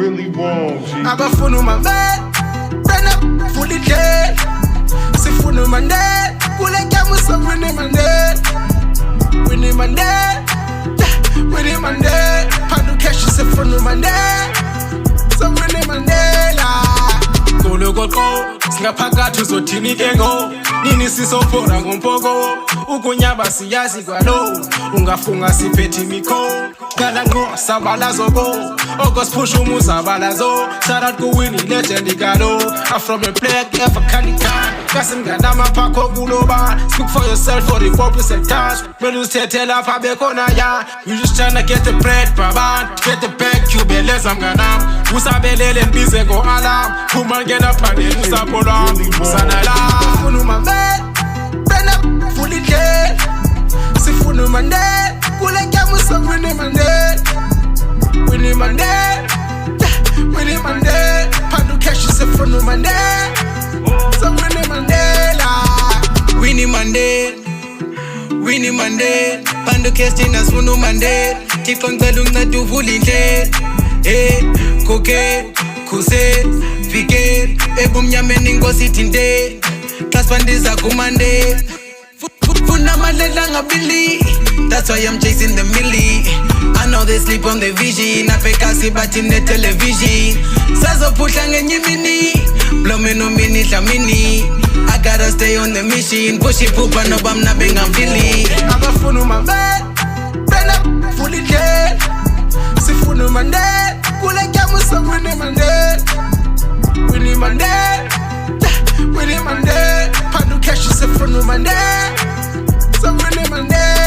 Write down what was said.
really want, G. Abafuna umamela Bena fully dead Sifuna umandela Kule kyamu sa Winnie Mandela Winnie Mandela Winnie Mandela Pandu keshi sifuna umandela Sa Winnie Mandela Kolo koko Singaphakathi uzothini ke ngo Nini sisophora ngompoko Ukunyaba siyazi kwalo Ungafunga siphethe imikho Kala ngo sabalazo bo Ogos push umuzabalazo Shout out to Winnie legend igalo I'm from a plague ever kandikan Kasimganda mapako kuloba Speak for yourself for the 4% task Melus tetela fabe kona ya You just tryna get the bread baban Get the bag kubeleza mganam Usabelele nbize go alarm Woman get up and then usapola Usanala Sifunu mamela Bena fully dead Sifunu mandela Kule kyamu sa Winnie Mandela Winnie Mandela Winnie Mandela Pandu keshi sifunu Mandela Sa Winnie Mandela Winnie Mandela Winnie Mandela Pandu keshi na sifunu Mandela Tifang talung na duvuli ndlela Koke Kuse Fike Ebumnyameni ngosi tinde Kaspandiza kumande Funa malela ngabili That's why I'm chasing the milli I know they sleep on the vision Napekasi bati ne television Sazo pusha ngenyimini Blome no mini tamini I gotta stay on the mission Push it pupa no bam na benga fili Abafuna umamela Bena fully dead Sifuna umandela Kule kyamu sa Winnie Mandela Winnie Mandela Winnie Mandela Pandu keshi sifuna umandela Sa Winnie Mandela